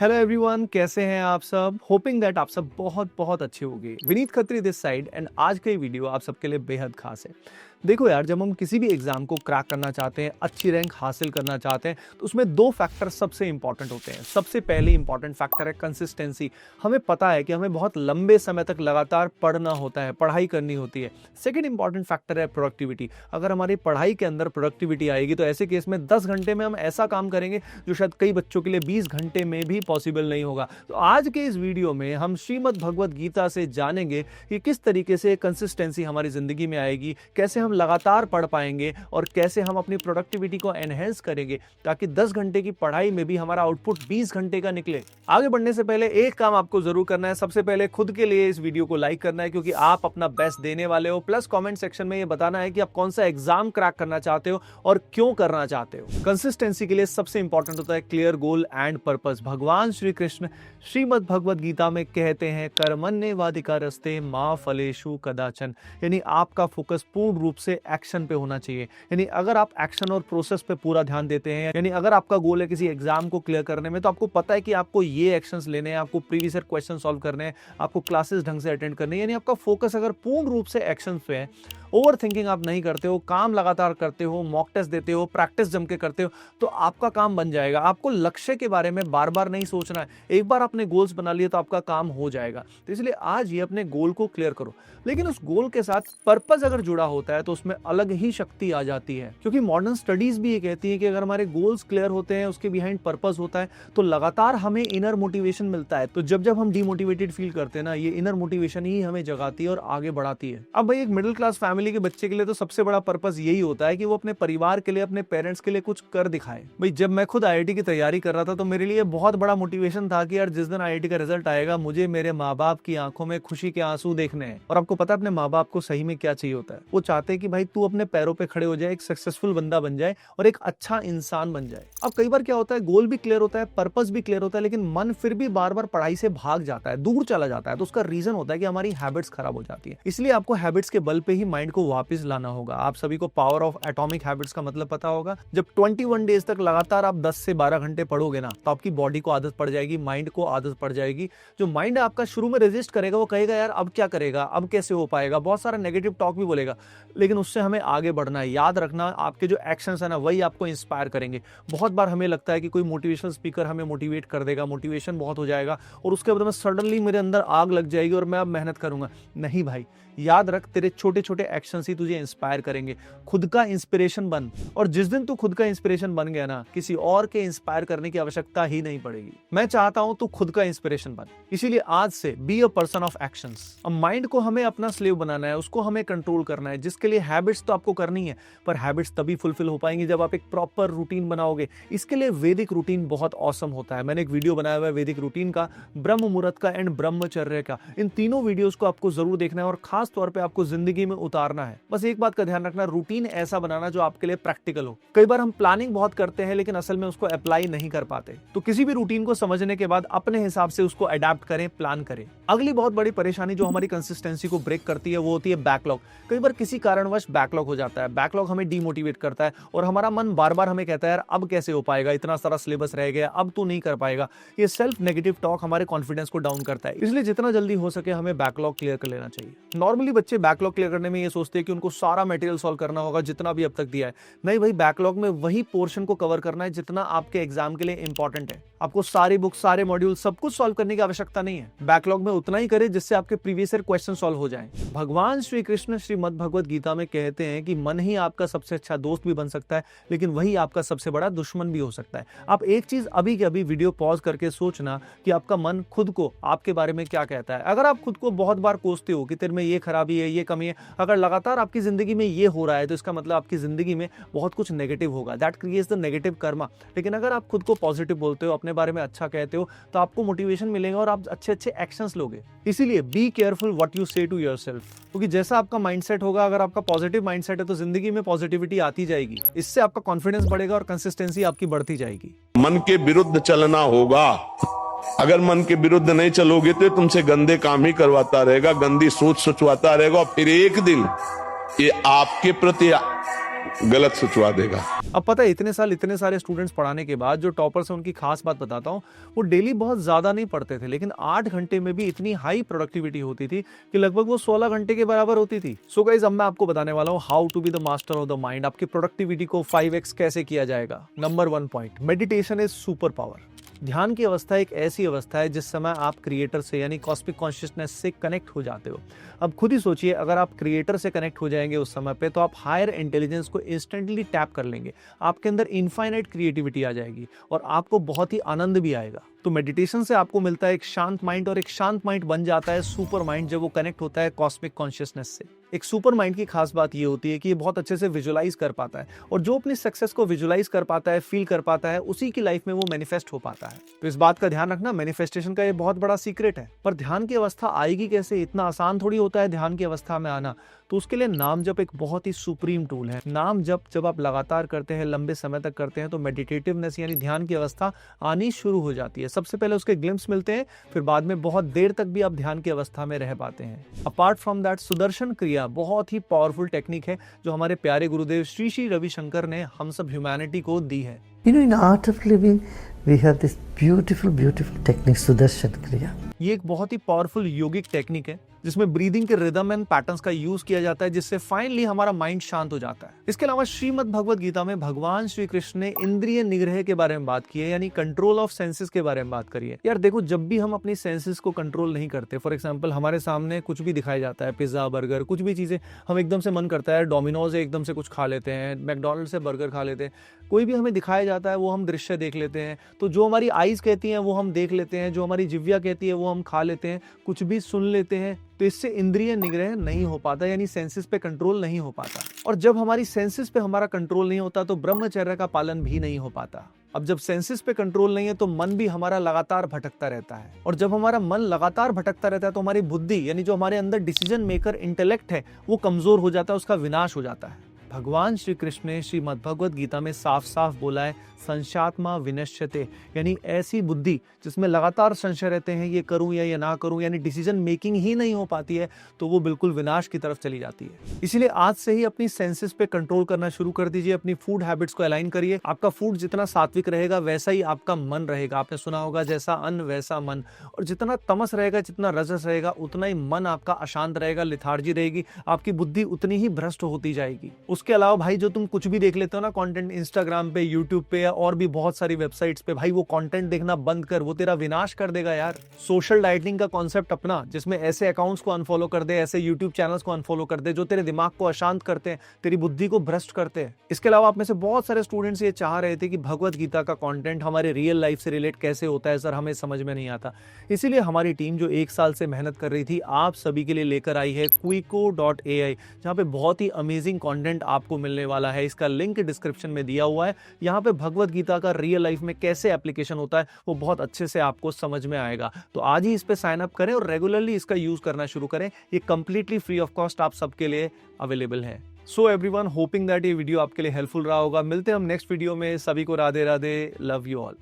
Hello everyone, कैसे हैं आप सब। होपिंग दैट आप सब बहुत बहुत अच्छे होंगे। Vineet Khatri this side and आज का ये वीडियो आप सबके लिए बेहद खास है। देखो यार, जब हम किसी भी एग्जाम को क्रैक करना चाहते हैं, अच्छी रैंक हासिल करना चाहते हैं, तो उसमें दो फैक्टर सबसे इंपॉर्टेंट होते हैं। सबसे पहले इंपॉर्टेंट फैक्टर है कंसिस्टेंसी। हमें पता है कि हमें बहुत लंबे समय तक लगातार पढ़ना होता है, पढ़ाई करनी होती है। सेकेंड इंपॉर्टेंट फैक्टर है प्रोडक्टिविटी। अगर हमारी पढ़ाई के अंदर प्रोडक्टिविटी आएगी तो ऐसे केस में 10 घंटे में हम ऐसा काम करेंगे जो शायद कई बच्चों के लिए 20 घंटे में भी पॉसिबल नहीं होगा। तो आज के इस वीडियो में हम श्रीमद् भगवद गीता से जानेंगे कि किस तरीके से कंसिस्टेंसी हमारी जिंदगी में आएगी, कैसे हम लगातार पढ़ पाएंगे और कैसे हम अपनी प्रोडक्टिविटी को एनहेंस करेंगे ताकि 10 घंटे की पढ़ाई में भी हमारा आउटपुट 20 घंटे का निकले। आगे बढ़ने से पहले एक काम आपको जरूर करना है। सबसे पहले खुद के लिए इस वीडियो को लाइक करना है क्योंकि आप अपना बेस्ट देने वाले हो। प्लस कमेंट सेक्शन में ये बताना है कि आप कौन सा एग्जाम क्रैक करना चाहते हो और क्यों करना चाहते हो। कंसिस्टेंसी के लिए सबसे इंपॉर्टेंट होता है क्लियर गोल एंड पर्पस। भगवान श्री कृष्ण श्रीमद् भगवद गीता में कहते हैं, कर्मण्येवाधिकारस्ते मा फलेषु कदाचन। यानी आपका फोकस पूर्ण रूप से एक्शन पे होना चाहिए। यानी अगर आप एक्शन और प्रोसेस पे पूरा ध्यान देते हैं, यानी अगर आपका गोल है किसी एग्जाम को क्लियर करने में, तो आपको पता है कि आपको ये एक्शंस लेने हैं, आपको प्रीवियस ईयर क्वेश्चन सॉल्व करने हैं, आपको क्लासेस ढंग से अटेंड करनी है। यानी आपका फोकस अगर पूर्ण रूप से एक्शन पे है, ओवर थिंकिंग आप नहीं करते हो, काम लगातार करते हो, मॉक टेस्ट देते हो, प्रैक्टिस जम के करते हो, तो आपका काम बन जाएगा। आपको लक्ष्य के बारे में बार बार नहीं सोचना है। एक बार आपने गोल्स बना लिए तो आपका काम हो जाएगा। तो इसलिए आज ये अपने गोल को क्लियर करो। लेकिन उस गोल के साथ पर्पस अगर जुड़ा होता है तो उसमें अलग ही शक्ति आ जाती है, क्योंकि मॉडर्न स्टडीज भी ये कहती है कि अगर हमारे गोल्स क्लियर होते हैं, उसके बिहाइंड पर्पस होता है, तो लगातार हमें इनर मोटिवेशन मिलता है। तो जब जब हम डीमोटिवेटेड फील करते हैं ना, ये इनर मोटिवेशन ही हमें जगाती है और आगे बढ़ाती है। अब भाई, एक मिडिल क्लास फैमिली के बच्चे के लिए तो सबसे बड़ा पर्पस यही होता है कि वो अपने परिवार के लिए, अपने पेरेंट्स के लिए कुछ कर दिखाए। भाई, जब मैं खुद आईआईटी की तैयारी कर रहा था तो मेरे लिए बहुत बड़ा मोटिवेशन था कि यार जिस दिन आईआईटी का रिजल्ट आएगा, मुझे मेरे माँ बाप की आंखों में खुशी के आंसू देखने हैं। और आपको पता है अपने माँ बाप को सही में क्या चाहिए होता है? वो चाहते हैं कि भाई तू अपने पैरों पे खड़े हो जाए, एक सक्सेसफुल बंदा बन जाए और एक अच्छा इंसान बन जाए। अब कई बार क्या होता है, गोल भी क्लियर होता है, पर्पस भी क्लियर होता है, लेकिन मन फिर भी बार बार पढ़ाई से भाग जाता है, दूर चला जाता है। तो उसका रीजन होता है कि हमारी हैबिट्स खराब हो जाती है। इसलिए आपको हैबिट्स के बल पे ही माइंड को वापस लाना होगा। आप सभी को पावर ऑफ एटॉमिक हैबिट्स का मतलब पता होगा। जब 21 डेज तक लगातार आप 10 से 12 घंटे पढ़ोगे ना, तो आपकी बॉडी को आदत पड़ जाएगी, माइंड को आदत पड़ जाएगी। जो माइंड है आपका शुरू में रेजिस्ट करेगा, वो कहेगा यार अब क्या करेगा, अब कैसे हो पाएगा, बहुत सारा नेगेटिव टॉक भी बोलेगा। लेकिन उससे हमें आगे बढ़ना है। याद रखना, आपके जो एक्शंस है ना, वही आपको इंस्पायर करेंगे। बहुत बार हमें लगता है कि कोई मोटिवेशनल स्पीकर हमें मोटिवेट कर देगा, मोटिवेशन बहुत हो जाएगा और उसके बाद में सडनली मेरे अंदर आग लग जाएगी और मैं अब मेहनत करूंगा। नहीं भाई, याद रख, तेरे छोटे छोटे एक्शंस ही तुझे इंस्पायर करेंगे। खुद का इंस्पिरेशन बन, और जिस दिन तू खुद का इंस्पिरेशन बन गया ना, किसी और के इंस्पायर करने की आवश्यकता ही नहीं पड़ेगी। मैं चाहता हूं तू खुद का इंस्पिरेशन बन। इसीलिए आज से be a person of actions. अब माइंड को हमें अपना स्लेव बनाना है, उसको हमें कंट्रोल करना है, जिसके लिए हैबिट्स तो आपको करनी है, पर हैबिट्स तभी फुलफिल हो पाएंगी जब आप एक प्रॉपर रूटीन बनाओगे। इसके लिए वैदिक रूटीन बहुत ऑसम होता है। मैंने एक वीडियो बनाया हुआ है वैदिक रूटीन का, ब्रह्म मुहूर्त का एंड ब्रह्मचर्य का। इन तीनों वीडियोस को आपको जरूर देखना है और खास तौर पे आपको जिंदगी में उतारना है। बस एक बात का ध्यान रखना, रूटीन ऐसा बनाना जो आपके लिए प्रैक्टिकल हो। कई बार हम प्लानिंग बहुत करते हैं लेकिन असल में उसको अप्लाई नहीं कर पाते। तो किसी भी रूटीन को समझने के बाद अपने हिसाब से उसको अडैप्ट करें, प्लान करें। अगली बहुत बड़ी परेशानी जो हमारी कंसिस्टेंसी को ब्रेक करती है वो होती है बैकलॉग। कई बार किसी कारणवश बैकलॉग हो जाता है। बैकलॉग हमें डीमोटिवेट करता है और हमारा मन बार बार हमें कहता है यार अब कैसे हो पाएगा, इतना सारा सिलेबस रह गया, अब तू नहीं कर पाएगा। ये सेल्फ नेगेटिव टॉक हमारे कॉन्फिडेंस को डाउन करता है। इसलिए जितना जल्दी हो सके हमें बैकलॉग क्लियर कर लेना चाहिए। नॉर्मली बच्चे बैकलॉग क्लियर करने में ये सोचते हैं कि उनको सारा मटेरियल सॉल्व करना होगा जितना भी अब तक दिया है। नहीं भाई, बैकलॉग में वही पोर्शन को कवर करना है जितना आपके एग्जाम के लिए इंपॉर्टेंट है। आपको सारी बुक, सारे मॉड्यूल, सब कुछ सॉल्व करने की आवश्यकता नहीं है। बैकलॉग में उतना ही करें जिससे आपके प्रीवियस ईयर क्वेश्चन सॉल्व हो जाएं। भगवान श्री कृष्ण श्रीमद् भगवद गीता में कहते हैं कि मन ही आपका सबसे अच्छा दोस्त भी बन सकता है, लेकिन वही आपका सबसे बड़ा दुश्मन भी हो सकता है। आप एक चीज अभी के अभी वीडियो पॉज करके सोचना कि आपका मन खुद को आपके बारे में क्या कहता है। अगर आप खुद को बहुत बार कोसते हो कि तेरे में ये खराबी है, ये कमी है, अगर लगातार आपकी जिंदगी में ये हो रहा है तो इसका मतलब आपकी जिंदगी में बहुत कुछ नेगेटिव होगा। That creates the negative Karma. लेकिन अगर आप खुद को पॉजिटिव बोलते हो, अपने बारे में अच्छा कहते हो, तो आपको मोटिवेशन मिलेगा और आप अच्छे अच्छे एक्शंस लोगे। इसीलिए बी केयरफुल व्हाट यू से टू योरसेल्फ, क्योंकि जैसा आपका माइंडसेट होगा, अगर आपका पॉजिटिव माइंडसेट है तो जिंदगी में पॉजिटिविटी आती जाएगी। इससे आपका कॉन्फिडेंस बढ़ेगा और कंसिस्टेंसी आपकी बढ़ती जाएगी। मन के विरुद्ध चलना होगा। अगर मन के विरुद्ध नहीं चलोगे तो तुमसे गंदे काम ही करवाता रहेगा, गंदी सोच सोचवाता रहेगा और फिर एक दिन ये आपके प्रति गलत सोचवा देगा। अब पता है इतने साल इतने सारे स्टूडेंट्स पढ़ाने के बाद जो टॉपर्स हैं उनकी खास बात बताता हूँ, वो डेली बहुत ज़्यादा नहीं पढ़ते थे, लेकिन 8 घंटे में भी इतनी हाई प्रोडक्टिविटी होती थी कि लगभग वो 16 घंटे के बराबर होती थी। सो गाइस, अब मैं आपको बताने वाला हूँ how to be the master of the mind. आपकी प्रोडक्टिविटी को 5x कैसे किया जाएगा। Number 1 point, meditation is super power. ध्यान की अवस्था एक ऐसी अवस्था है जिस समय आप क्रिएटर से यानी कॉस्मिक कॉन्शियसनेस से कनेक्ट हो जाते हो। अब खुद ही सोचिए, अगर आप क्रिएटर से कनेक्ट हो जाएंगे उस समय पे, तो आप हायर इंटेलिजेंस को इंस्टेंटली टैप कर लेंगे। आपके अंदर इनफाइनाइट क्रिएटिविटी आ जाएगी और आपको बहुत ही आनंद भी आएगा। तो मेडिटेशन से आपको मिलता है एक शांत माइंड, और एक शांत माइंड बन जाता है सुपर माइंड जब वो कनेक्ट होता है कॉस्मिक कॉन्शियसनेस से। एक सुपर माइंड की खास बात ये होती है कि ये बहुत अच्छे से विजुलाइज कर पाता है, और जो अपनी सक्सेस को विजुलाइज कर पाता है, फील कर पाता है, उसी की लाइफ में वो मैनिफेस्ट हो पाता है। तो इस बात का ध्यान रखना, मैनिफेस्टेशन का ये बहुत बड़ा सीक्रेट है। पर ध्यान की अवस्था आएगी कैसे? इतना आसान थोड़ी होता है ध्यान की अवस्था में आना। तो उसके लिए नाम जप एक बहुत ही सुप्रीम टूल है। नाम जप जब आप लगातार करते हैं, लंबे समय तक करते हैं, तो मेडिटेटिवनेस यानी ध्यान की अवस्था आनी शुरू हो जाती है। सबसे पहले उसके ग्लिम्स मिलते हैं, फिर बाद में बहुत देर तक भी आप ध्यान की अवस्था में रह पाते हैं। अपार्ट फ्रॉम दैट, सुदर्शन क्रिया बहुत ही पावरफुल टेक्निक है जो हमारे प्यारे गुरुदेव श्री श्री रविशंकर ने हम सब ह्यूमैनिटी को दी है। In Art of Living, we have this beautiful technique, Sudarshan Kriya. ये एक बहुत ही पावरफुल योगिक टेक्निक है जिसमें ब्रीदिंग के रिदम एंड पैटर्न्स का यूज किया जाता है, जिससे फाइनली हमारा माइंड शांत हो जाता है। इसके अलावा श्रीमद् भगवद गीता में भगवान श्री कृष्ण ने इंद्रिय निग्रह के बारे में बात की है, यानी कंट्रोल ऑफ सेंसेस के बारे में बात करी है। यार देखो, जब भी हम अपनी सेंसेस को कंट्रोल नहीं करते, फॉर एग्जांपल हमारे सामने कुछ भी दिखाया जाता है, पिज्जा, बर्गर, कुछ भी चीजें, हम एकदम से मन करता है डोमिनोज से एकदम से कुछ खा लेते हैं, मैकडॉनल्ड से बर्गर खा लेते हैं, कोई भी हमें दिखाया जाता है वो हम दृश्य देख लेते हैं। तो जो हमारी आईज कहती हैं वो हम देख लेते हैं, जो हमारी जिह्वा कहती है वो हम खा लेते हैं, कुछ भी सुन लेते हैं। तो इससे इंद्रिय निग्रह नहीं हो पाता, यानी सेंसेस पे कंट्रोल नहीं हो पाता। और जब हमारी सेंसेस पे हमारा कंट्रोल नहीं होता तो ब्रह्मचर्य का पालन भी नहीं हो पाता। अब जब सेंसेस पे कंट्रोल नहीं है तो मन भी हमारा लगातार भटकता रहता है, और जब हमारा मन लगातार भटकता रहता है तो हमारी बुद्धि यानी जो हमारे अंदर डिसीजन मेकर इंटेलेक्ट है वो कमजोर हो जाता है, उसका विनाश हो जाता है। भगवान श्री कृष्ण ने श्रीमद् भगवद गीता में साफ साफ बोला है, संशात्मा विनश्यते, यानी ऐसी बुद्धि जिसमें लगातार संशय रहते हैं, ये करूं या ये ना करूं, यानी डिसीजन मेकिंग ही नहीं हो पाती है, तो वो बिल्कुल विनाश की तरफ चली जाती है। इसीलिए आज से ही अपनी सेंसेस पे कंट्रोल करना शुरू कर दीजिए, अपनी फूड हैबिट्स को अलाइन करिए। आपका फूड जितना सात्विक रहेगा वैसा ही आपका मन रहेगा। आपने सुना होगा, जैसा अन्न वैसा मन, और जितना तमस रहेगा, जितना रजस रहेगा, उतना ही मन आपका अशांत रहेगा, लिथार्जी रहेगी, आपकी बुद्धि उतनी ही भ्रष्ट होती जाएगी। उसके अलावा भाई, जो तुम कुछ भी देख लेते हो ना कंटेंट, इंस्टाग्राम पे, यूट्यूब पे और भी बहुत सारी वेबसाइट्स पे, भाई वो कंटेंट देखना बंद कर, वो तेरा विनाश कर देगा यार। सोशल डाइटिंग का कॉन्सेप्ट अपना, जिसमें ऐसे अकाउंट्स को अनफॉलो कर दे, ऐसे यूट्यूब चैनल्स को अनफॉलो कर दे जो तेरे दिमाग को अशांत करते हैं, तेरी बुद्धि को भ्रष्ट करते हैं। इसके अलावा आप में से बहुत सारे स्टूडेंट्स ये चाह रहे थे कि भगवद गीता का कंटेंट हमारे रियल लाइफ से रिलेट कैसे होता है सर, हमें समझ में नहीं आता। इसीलिए हमारी टीम जो 1 साल से मेहनत कर रही थी, आप सभी के लिए लेकर आई है Quico.ai, जहां पे बहुत ही अमेजिंग कंटेंट आपको मिलने वाला है। इसका लिंक डिस्क्रिप्शन में दिया हुआ है। यहाँ पे भगवद गीता का रियल लाइफ में कैसे एप्लीकेशन होता है वो बहुत अच्छे से आपको समझ में आएगा। तो आज ही इस पे साइन अप करें और रेगुलरली इसका यूज करना शुरू करें। ये कंप्लीटली फ्री ऑफ कॉस्ट आप सबके लिए अवेलेबल है। सो एवरीवन, होपिंग दैट ये वीडियो आपके लिए हेल्पफुल रहा होगा। मिलते हैं हम नेक्स्ट वीडियो में। सभी को Radhe Radhe, love you all.